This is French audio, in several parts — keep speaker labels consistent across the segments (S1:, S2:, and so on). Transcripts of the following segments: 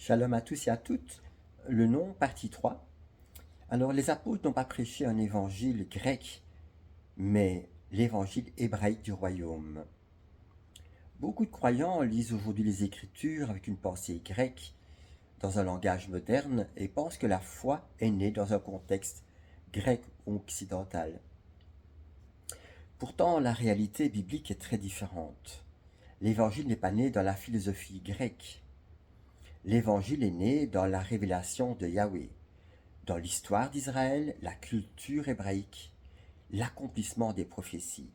S1: Shalom à tous et à toutes. Le nom, partie 3. Alors, les apôtres n'ont pas prêché un évangile grec, mais l'évangile hébraïque du royaume. Beaucoup de croyants lisent aujourd'hui les Écritures avec une pensée grecque, dans un langage moderne, et pensent que la foi est née dans un contexte grec ou occidental. Pourtant, la réalité biblique est très différente. L'évangile n'est pas né dans la philosophie grecque. L'évangile est né dans la révélation de Yahweh, dans l'histoire d'Israël, la culture hébraïque, l'accomplissement des prophéties.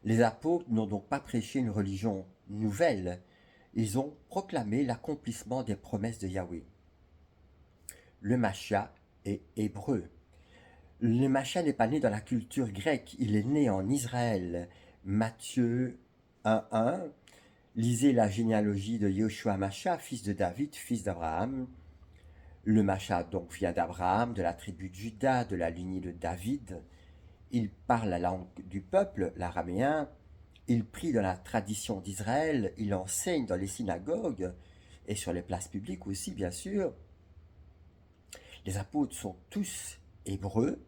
S1: Les apôtres n'ont donc pas prêché une religion nouvelle, ils ont proclamé l'accomplissement des promesses de Yahweh. Le Mashiach est hébreu. Le Mashiach n'est pas né dans la culture grecque, il est né en Israël. Matthieu 1.1, lisez la généalogie de Yoshua Mashiach, fils de David, fils d'Abraham. Le Mashiach donc vient d'Abraham, de la tribu de Juda, de la lignée de David. Il parle la langue du peuple, l'araméen. Il prie dans la tradition d'Israël. Il enseigne dans les synagogues et sur les places publiques aussi, bien sûr. Les apôtres sont tous hébreux.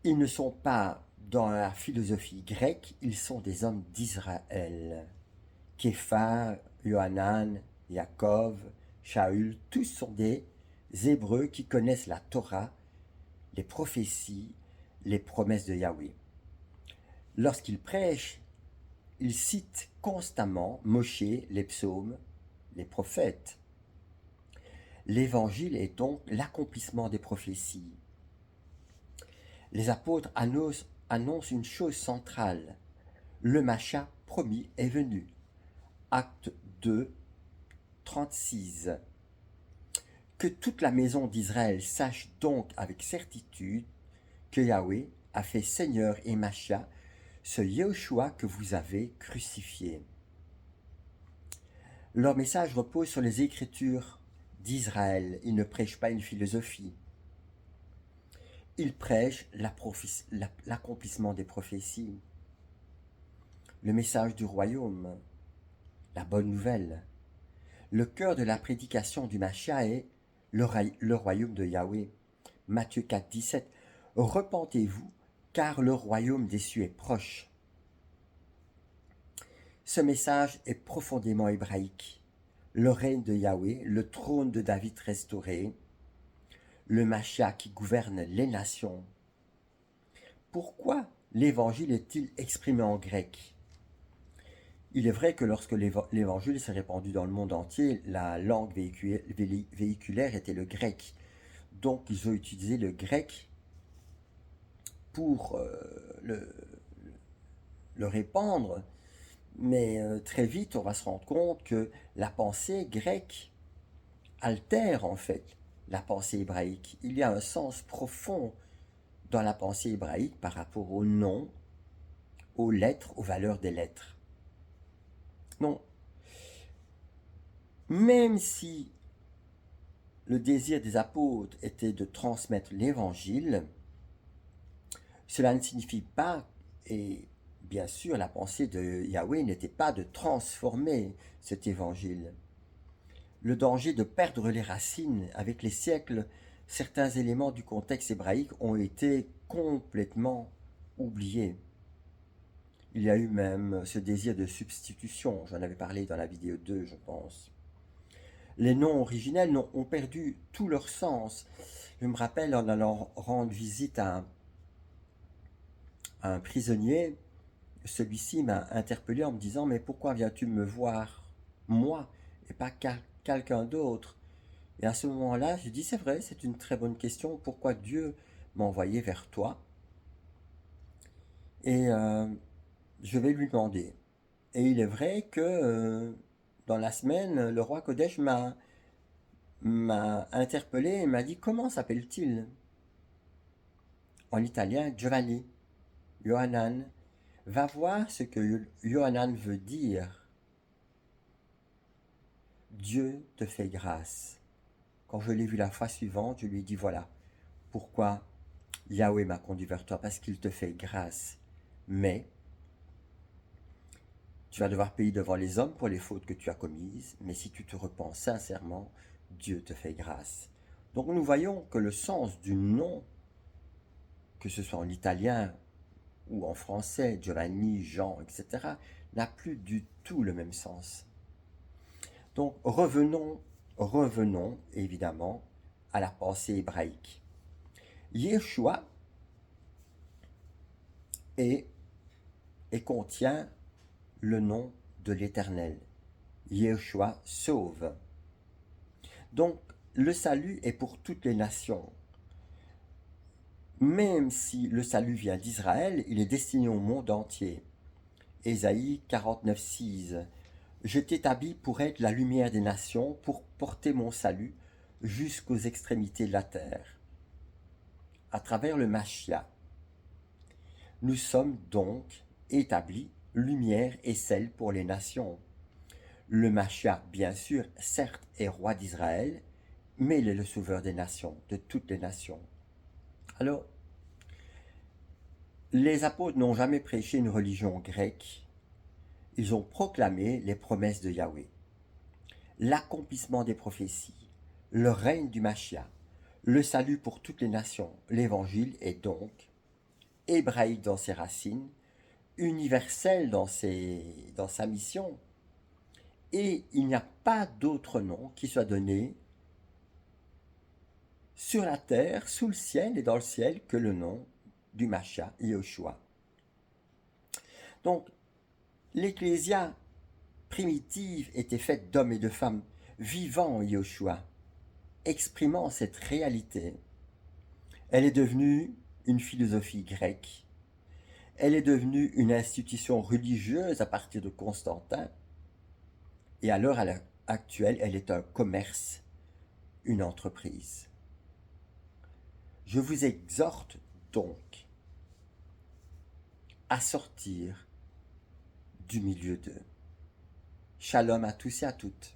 S1: Ils ne sont pas dans la philosophie grecque, ils sont des hommes d'Israël. Képha, Yohanan, Yaakov, Shaul, tous sont des Hébreux qui connaissent la Torah, les prophéties, les promesses de Yahweh. Lorsqu'ils prêchent, ils citent constamment Moshe, les psaumes, les prophètes. L'évangile est donc l'accomplissement des prophéties. Les apôtres annoncent une chose centrale. Le Mashiach promis est venu. Acte 2, 36. Que toute la maison d'Israël sache donc avec certitude que Yahweh a fait Seigneur et Mashiach, ce Yahushua que vous avez crucifié. Leur message repose sur les Écritures d'Israël. Ils ne prêchent pas une philosophie. Ils prêchent l'accomplissement des prophéties, le message du royaume, la bonne nouvelle. Le cœur de la prédication du Mashiach est le royaume de Yahweh. Matthieu 4, 17. Repentez-vous, car le royaume des cieux est proche. Ce message est profondément hébraïque. Le règne de Yahweh, le trône de David restauré, le Mashiach qui gouverne les nations. Pourquoi l'évangile est-il exprimé en grec? Il est vrai que lorsque l'évangile s'est répandu dans le monde entier, la langue véhiculaire était le grec. Donc ils ont utilisé le grec pour le répandre, mais très vite on va se rendre compte que la pensée grecque altère en fait la pensée hébraïque. Il y a un sens profond dans la pensée hébraïque par rapport aux noms, aux lettres, aux valeurs des lettres. Non. Même si le désir des apôtres était de transmettre l'évangile, cela ne signifie pas, et bien sûr la pensée de Yahweh n'était pas de transformer cet évangile. Le danger de perdre les racines avec les siècles, certains éléments du contexte hébraïque ont été complètement oubliés. Il y a eu même ce désir de substitution, j'en avais parlé dans la vidéo 2, je pense. Les noms originels ont perdu tout leur sens. Je me rappelle en allant rendre visite à un prisonnier, celui-ci m'a interpellé en me disant « Mais pourquoi viens-tu me voir, moi, et pas quelqu'un d'autre ?» Et à ce moment-là, je dis « C'est vrai, c'est une très bonne question. Pourquoi Dieu m'a envoyé vers toi ?» Et je vais lui demander. Et il est vrai que dans la semaine, le roi Kodesh m'a interpellé et m'a dit « Comment s'appelle-t-il » En italien, Giovanni, Yohanan. Va voir ce que Yohanan veut dire. Dieu te fait grâce. Quand je l'ai vu la fois suivante, je lui ai dit voilà, pourquoi Yahweh m'a conduit vers toi, parce qu'il te fait grâce. Mais Tu vas devoir payer devant les hommes pour les fautes que tu as commises, mais si tu te repens sincèrement, Dieu te fait grâce. Donc nous voyons que le sens du nom, que ce soit en italien ou en français, Giovanni, Jean, etc., n'a plus du tout le même sens. Donc revenons évidemment à la pensée hébraïque. Yeshua est et contient le nom de l'Éternel. Yeshua sauve. Donc, le salut est pour toutes les nations. Même si le salut vient d'Israël, il est destiné au monde entier. Ésaïe 49,6. Je t'établis pour être la lumière des nations, pour porter mon salut jusqu'aux extrémités de la terre. À travers le Machia, nous sommes donc établis lumière et sel pour les nations. Le Machia, bien sûr, certes, est roi d'Israël, mais il est le sauveur des nations, de toutes les nations. Alors, les apôtres n'ont jamais prêché une religion grecque. Ils ont proclamé les promesses de Yahweh, l'accomplissement des prophéties, le règne du Machia, le salut pour toutes les nations. L'évangile est donc hébraïque dans ses racines, universel dans sa mission, et il n'y a pas d'autre nom qui soit donné sur la terre, sous le ciel et dans le ciel que le nom du Machia, Yahushua. Donc, l'Ecclésia primitive était faite d'hommes et de femmes vivant en Yahushua, exprimant cette réalité. Elle est devenue une philosophie grecque. Elle est devenue une institution religieuse à partir de Constantin. Et à l'heure actuelle, elle est un commerce, une entreprise. Je vous exhorte donc à sortir du milieu d'eux. Shalom à tous et à toutes.